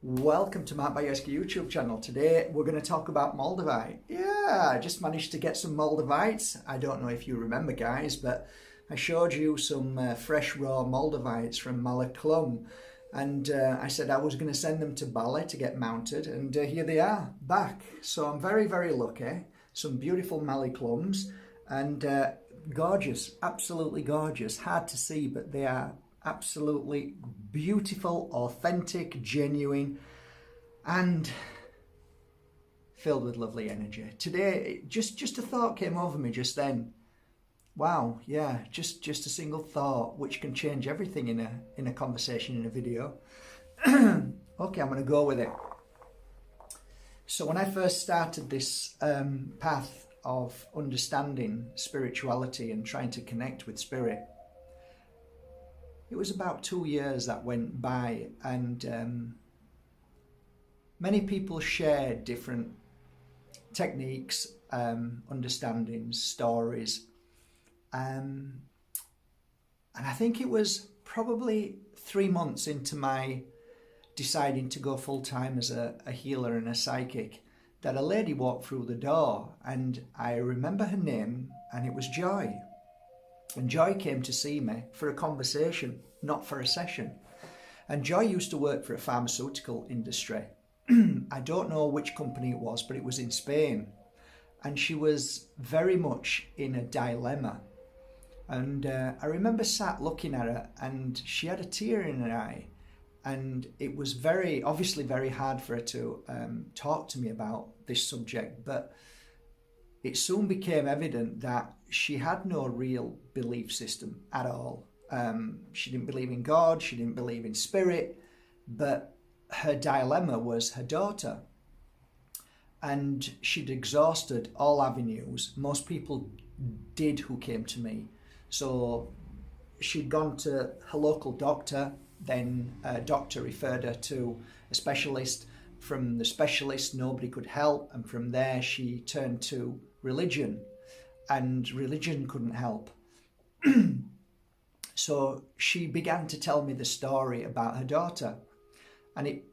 Welcome to my Bajerski YouTube channel. Today we're going to talk about Moldavite. Yeah, I just managed to get some Moldavites. I don't know if you remember, guys, but I showed you some fresh raw Moldavites from Malaclum, and I said I was going to send them to Bali to get mounted, and here they are back. So I'm very, very lucky. Some beautiful Malaclums and gorgeous, absolutely gorgeous. Hard to see, but they are absolutely beautiful, authentic, genuine, and filled with lovely energy. Today, just a thought came over me just then. Wow, yeah, just a single thought which can change everything in a conversation, in a video. Okay, I'm going to go with it. So when I first started this path of understanding spirituality and trying to connect with spirit, it was about 2 years that went by, and many people shared different techniques, understandings, stories. And I think it was probably 3 months into my deciding to go full-time as a healer and a psychic that a lady walked through the door, and I remember her name, and it was Joy. And Joy came to see me for a conversation, not for a session. And Joy used to work for a pharmaceutical industry. I don't know which company it was, but it was in Spain. And she was very much in a dilemma. And I remember sat looking at her, and she had a tear in her eye. And it was obviously very hard for her to talk to me about this subject. But it soon became evident that she had no real belief system at all. She didn't believe in God, she didn't believe in spirit, but her dilemma was her daughter. And she'd exhausted all avenues. Most people did who came to me. So she'd gone to her local doctor, then a doctor referred her to a specialist. From the specialist, nobody could help, and from there she turned to religion, and religion couldn't help. So she began to tell me the story about her daughter, and it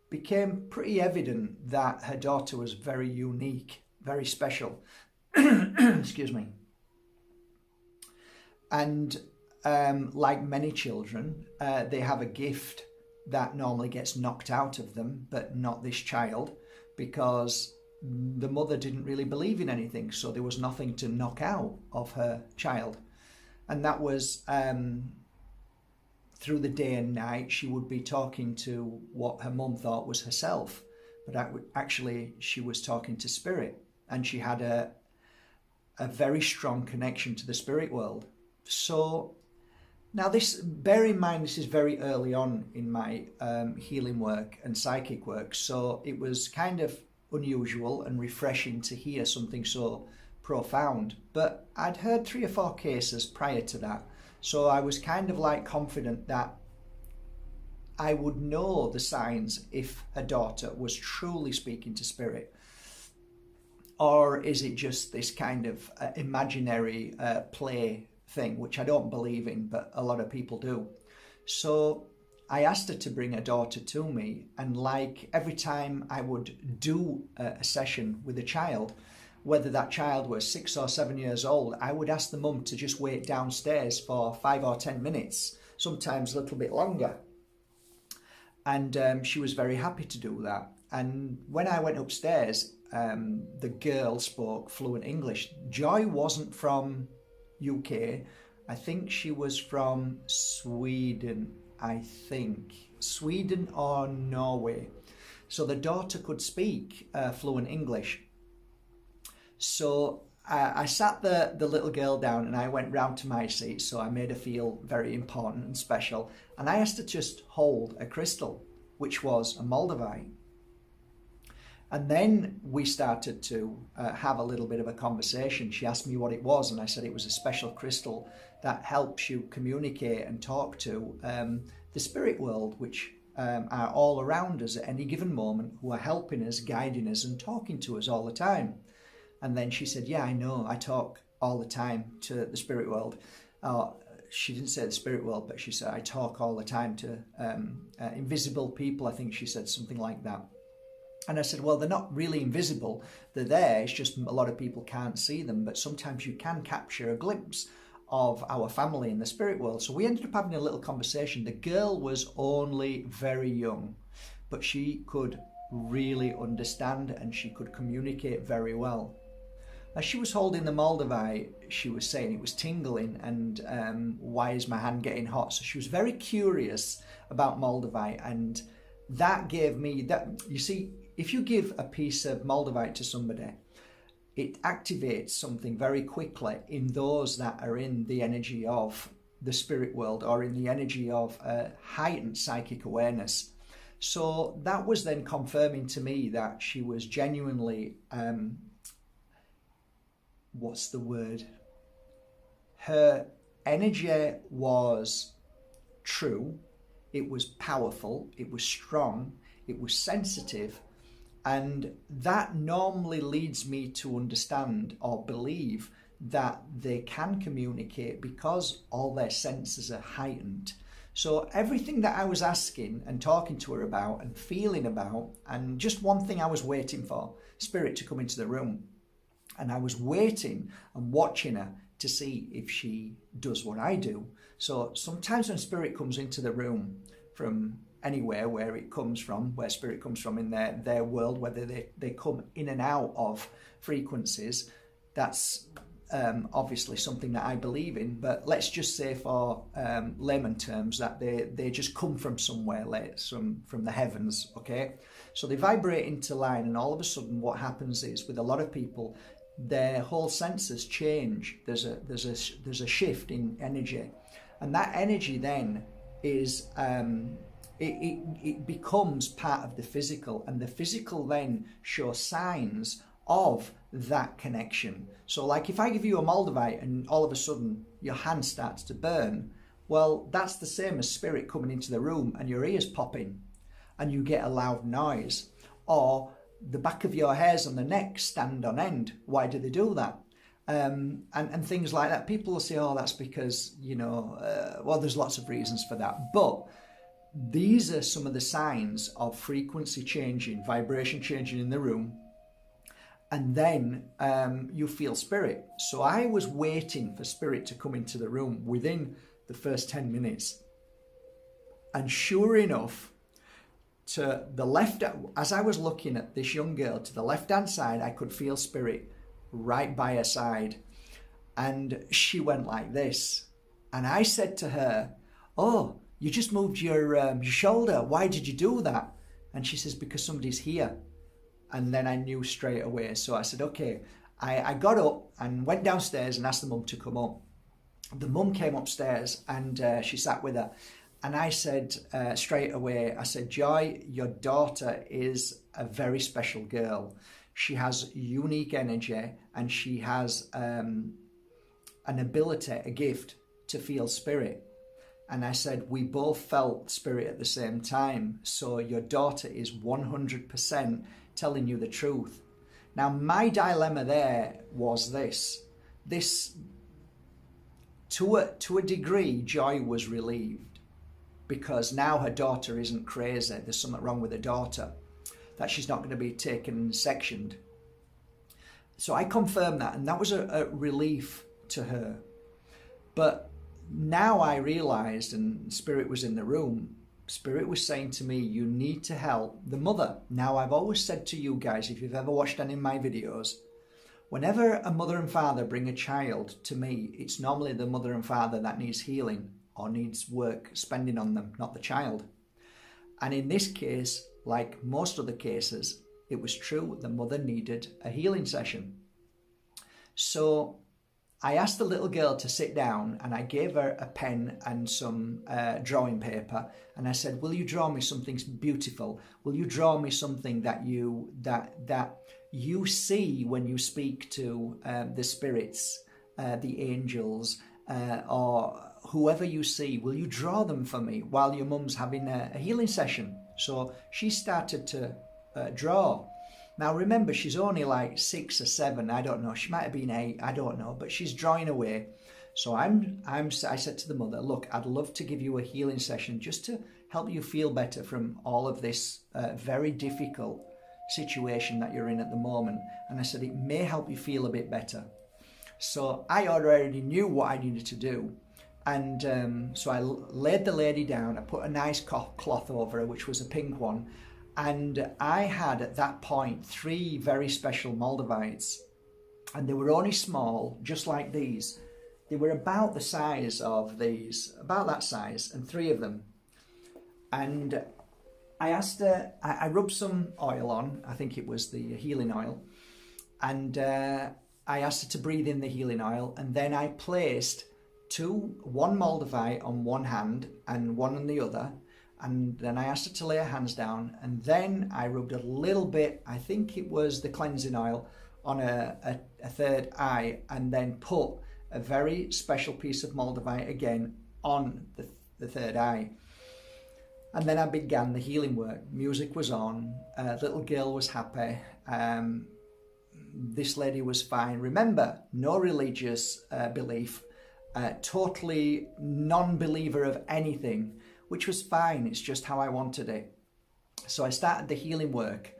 became pretty evident that her daughter was very unique, very special. Excuse me. And like many children, they have a gift that normally gets knocked out of them, but not this child, because the mother didn't really believe in anything, so there was nothing to knock out of her child. And that was through the day and night she would be talking to what her mum thought was herself, but actually she was talking to spirit, and she had a very strong connection to the spirit world. So now bear in mind, this is very early on in my healing work and psychic work, so it was kind of unusual and refreshing to hear something so profound. But I'd heard 3 or 4 cases prior to that, so I was kind of like confident that I would know the signs if her daughter was truly speaking to spirit, or is it just this kind of imaginary play thing, which I don't believe in, but a lot of people do. So I asked her to bring her daughter to me, and like every time I would do a session with a child, whether that child was 6 or 7 years old, I would ask the mum to just wait downstairs for 5 or 10 minutes, sometimes a little bit longer. And she was very happy to do that. And when I went upstairs, the girl spoke fluent English. Joy wasn't from UK. I think she was from Sweden, Sweden or Norway. So the daughter could speak fluent English. So I sat the little girl down, and I went round to my seat, so I made her feel very important and special. And I asked her to just hold a crystal, which was a Moldavite. And then we started to have a little bit of a conversation. She asked me what it was, and I said it was a special crystal that helps you communicate and talk to the spirit world, which are all around us at any given moment, who are helping us, guiding us, and talking to us all the time. And then she said, yeah, I know, I talk all the time to the spirit world. she didn't say the spirit world, but she said, I talk all the time to invisible people. I think she said something like that. And I said, well, they're not really invisible. They're there. It's just a lot of people can't see them. But sometimes you can capture a glimpse of our family in the spirit world. So we ended up having a little conversation. The girl was only very young, but she could really understand and she could communicate very well. As she was holding the Moldavite, she was saying it was tingling and why is my hand getting hot? So she was very curious about Moldavite, and that gave me that. You see, if you give a piece of Moldavite to somebody, it activates something very quickly in those that are in the energy of the spirit world or in the energy of heightened psychic awareness. So that was then confirming to me that she was genuinely, what's the word? Her energy was true, it was powerful, it was strong, it was sensitive. And that normally leads me to understand or believe that they can communicate because all their senses are heightened. So everything that I was asking and talking to her about and feeling about, and just one thing I was waiting for, spirit to come into the room. And I was waiting and watching her to see if she does what I do. So sometimes when spirit comes into the room from anywhere where it comes from, where spirit comes from in their world, whether they come in and out of frequencies, that's obviously something that I believe in. But let's just say for layman terms that they just come from somewhere, from the heavens, okay? So they vibrate into line, and all of a sudden what happens is with a lot of people, their whole senses change. There's a shift in energy, and that energy then is it becomes part of the physical, and the physical then shows signs of that connection. So like if I give you a Moldavite and all of a sudden your hand starts to burn, well, that's the same as spirit coming into the room and your ears popping and you get a loud noise, or the back of your hairs on the neck stand on end. Why do they do that? And things like that. People will say, oh, that's because, well, there's lots of reasons for that. But these are some of the signs of frequency changing, vibration changing in the room. And then you feel spirit. So I was waiting for spirit to come into the room within the first 10 minutes. And sure enough, to the left, as I was looking at this young girl, to the left-hand side, I could feel spirit right by her side. And she went like this. And I said to her, oh, you just moved your shoulder. Why did you do that? And she says, because somebody's here. And then I knew straight away. So I said, okay. I got up and went downstairs and asked the mum to come up. The mum came upstairs and she sat with her. And I said straight away, I said, Joy, your daughter is a very special girl. She has unique energy and she has an ability, a gift to feel spirit. And I said, we both felt spirit at the same time. So your daughter is 100% telling you the truth. Now, my dilemma there was this to a degree, Joy was relieved because now her daughter isn't crazy. There's something wrong with her daughter, that she's not going to be taken and sectioned. So I confirmed that, and that was a relief to her. But now I realized, and spirit was in the room, spirit was saying to me, you need to help the mother. Now, I've always said to you guys, if you've ever watched any of my videos, whenever a mother and father bring a child to me, it's normally the mother and father that needs healing or needs work spending on them, not the child. And in this case, like most other cases, it was true, the mother needed a healing session. So I asked the little girl to sit down and I gave her a pen and some drawing paper, and I said, will you draw me something beautiful? Will you draw me something that you see when you speak to the spirits, the angels, or whoever you see? Will you draw them for me while your mum's having a healing session? So she started to draw. Now remember, she's only like 6 or 7, I don't know. She might have been 8, I don't know. But she's drawing away. So I said to the mother, look, I'd love to give you a healing session just to help you feel better from all of this very difficult situation that you're in at the moment. And I said, it may help you feel a bit better. So I already knew what I needed to do. And so I laid the lady down. I put a nice cloth over her, which was a pink one. And I had at that point 3 very special Moldavites. And they were only small, just like these. They were about the size of these, about that size, and 3 of them. And I asked her, I rubbed some oil on, I think it was the healing oil, and I asked her to breathe in the healing oil, and then I placed one Moldavite on one hand and one on the other, and then I asked her to lay her hands down, and then I rubbed a little bit, I think it was the cleansing oil, on a third eye, and then put a very special piece of Moldavite again on the third eye. And then I began the healing work. Music was on, little girl was happy, this lady was fine. Remember, no religious belief, totally non-believer of anything, which was fine, it's just how I wanted it. So I started the healing work.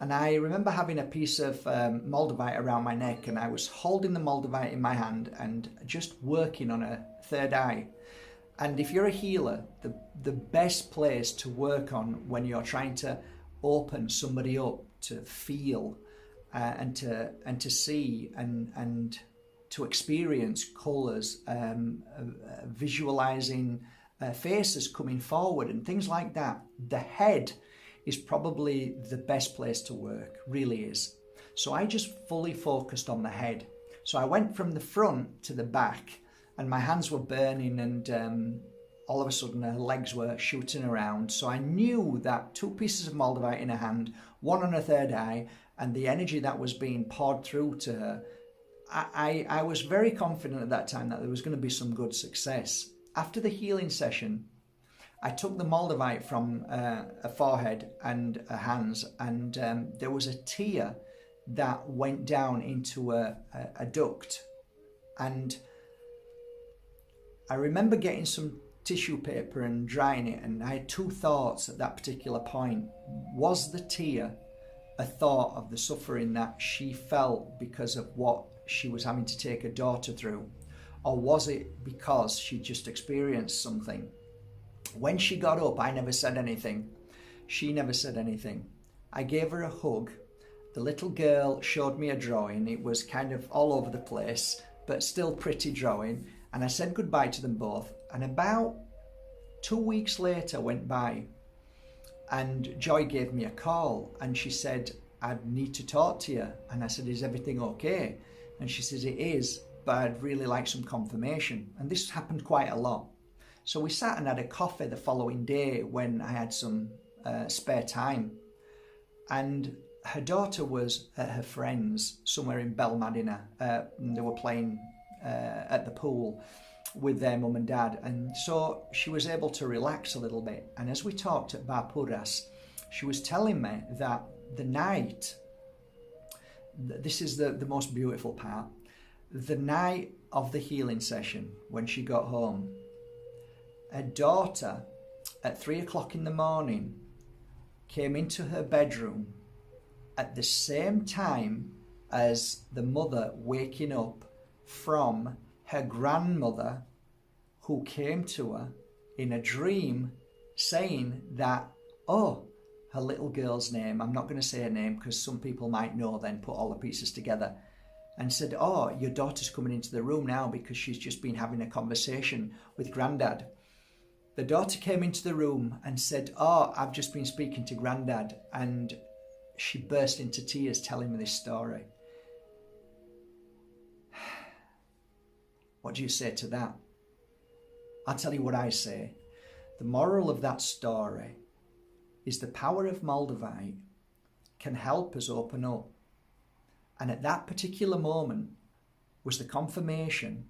And I remember having a piece of Moldavite around my neck, and I was holding the Moldavite in my hand and just working on a third eye. And if you're a healer, the best place to work on when you're trying to open somebody up to feel and to see and to experience colours, visualising faces coming forward and things like that, the head is probably the best place to work, really is. So I just fully focused on the head. So I went from the front to the back, and my hands were burning, and all of a sudden her legs were shooting around. So I knew that 2 pieces of Moldavite in her hand, one on her third eye, and the energy that was being poured through to her, I was very confident at that time that there was going to be some good success. After the healing session, I took the Moldavite from her forehead and her hands, and there was a tear that went down into a duct. And I remember getting some tissue paper and drying it, and I had 2 thoughts at that particular point. Was the tear a thought of the suffering that she felt because of what she was having to take her daughter through? Or was it because she just experienced something? When she got up, I never said anything. She never said anything. I gave her a hug. The little girl showed me a drawing. It was kind of all over the place, but still pretty drawing. And I said goodbye to them both. And about 2 weeks later went by, and Joy gave me a call, and she said, I need to talk to you. And I said, is everything okay? And she says, it is, but I'd really like some confirmation. And this happened quite a lot. So we sat and had a coffee the following day when I had some spare time. And her daughter was at her friend's somewhere in Belmadina. They were playing at the pool with their mum and dad. And so she was able to relax a little bit. And as we talked at Barpuras, she was telling me that the night, this is the most beautiful part, the night of the healing session when she got home, her daughter at 3 o'clock in the morning came into her bedroom at the same time as the mother waking up from her grandmother, who came to her in a dream saying that, oh, her little girl's name, I'm not going to say her name because some people might know, then put all the pieces together, and said, oh, your daughter's coming into the room now because she's just been having a conversation with Granddad. The daughter came into the room and said, oh, I've just been speaking to Granddad, and she burst into tears telling me this story. What do you say to that? I'll tell you what I say. The moral of that story is the power of Moldavite can help us open up. And at that particular moment was the confirmation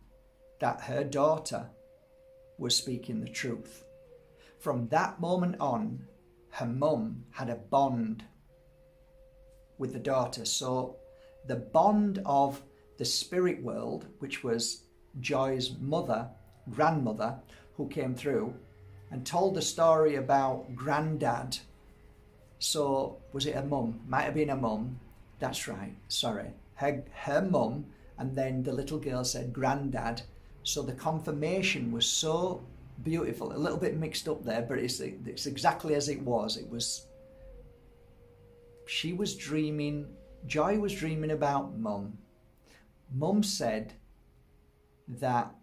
that her daughter was speaking the truth. From that moment on, her mum had a bond with the daughter. So the bond of the spirit world, which was Joy's grandmother, who came through and told the story about Grandad. So was it her mum? Might have been her mum. That's right, sorry. Her mum, and then the little girl said Grandad. So the confirmation was so beautiful, a little bit mixed up there, but it's exactly as it was. She was dreaming, Joy was dreaming about Mum. Mum said that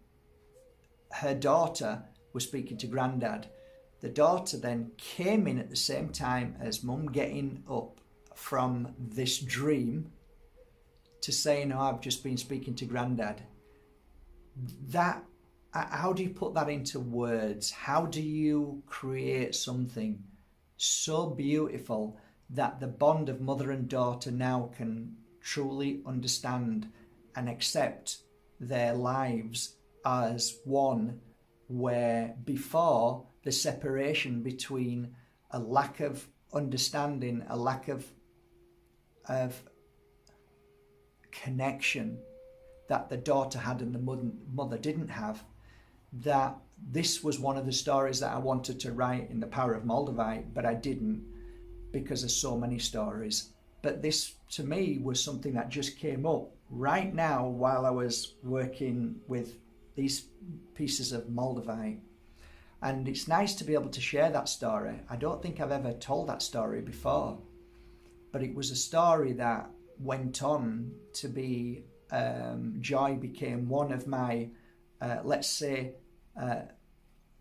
her daughter was speaking to Grandad. The daughter then came in at the same time as Mum getting up from this dream to say, no, I've just been speaking to Grandad. That, how do you put that into words? How do you create something so beautiful that the bond of mother and daughter now can truly understand and accept their lives as one, where before the separation between a lack of understanding, a lack of connection that the daughter had and the mother didn't have, that this was one of the stories that I wanted to write in The Power of Moldavite, but I didn't because there's so many stories. But this, to me, was something that just came up right now while I was working with these pieces of Moldavite. And it's nice to be able to share that story. I don't think I've ever told that story before, but it was a story that went on to be, Joy became one of my, let's say,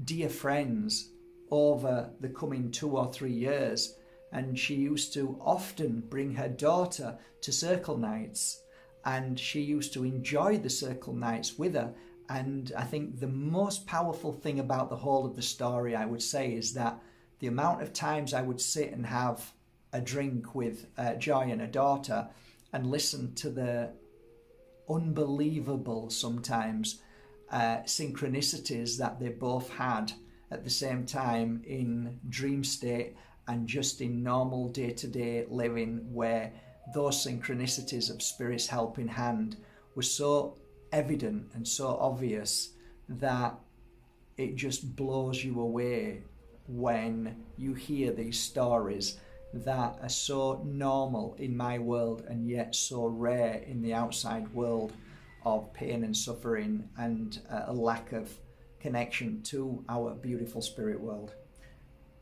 dear friends over the coming 2 or 3 years. And she used to often bring her daughter to circle nights, and she used to enjoy the circle nights with her. And I think the most powerful thing about the whole of the story, I would say, is that the amount of times I would sit and have a drink with Joy and her daughter and listen to the unbelievable, sometimes, synchronicities that they both had at the same time in dream state and just in normal day-to-day living, where those synchronicities of Spirit's helping hand were so evident and so obvious that it just blows you away when you hear these stories that are so normal in my world and yet so rare in the outside world of pain and suffering and a lack of connection to our beautiful spirit world.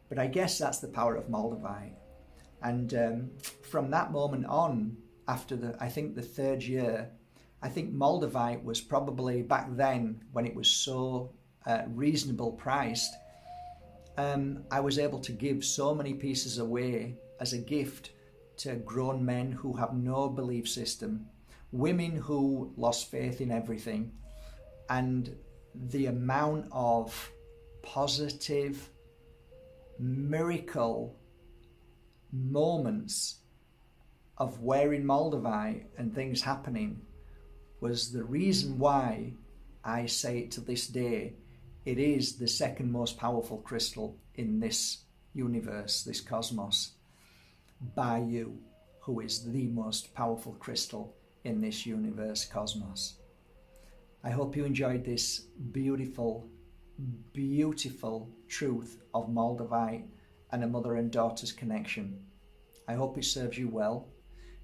But I guess that's the power of Moldavite. And from that moment on, after I think the 3rd year, I think Moldavite was probably, back then when it was so reasonable priced, I was able to give so many pieces away as a gift to grown men who have no belief system, women who lost faith in everything, and the amount of positive miracle moments of wearing Moldavite and things happening was the reason why I say it to this day, it is the second most powerful crystal in this universe, this cosmos, by you, who is the most powerful crystal in this universe cosmos. I hope you enjoyed this beautiful, beautiful truth of Moldavite and a mother and daughter's connection. I hope it serves you well.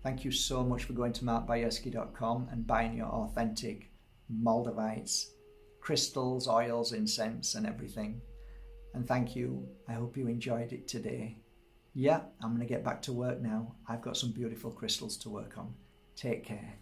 Thank you so much for going to markbajerski.com and buying your authentic Moldavites, crystals, oils, incense and everything. And thank you. I hope you enjoyed it today. Yeah, I'm going to get back to work now. I've got some beautiful crystals to work on. Take care.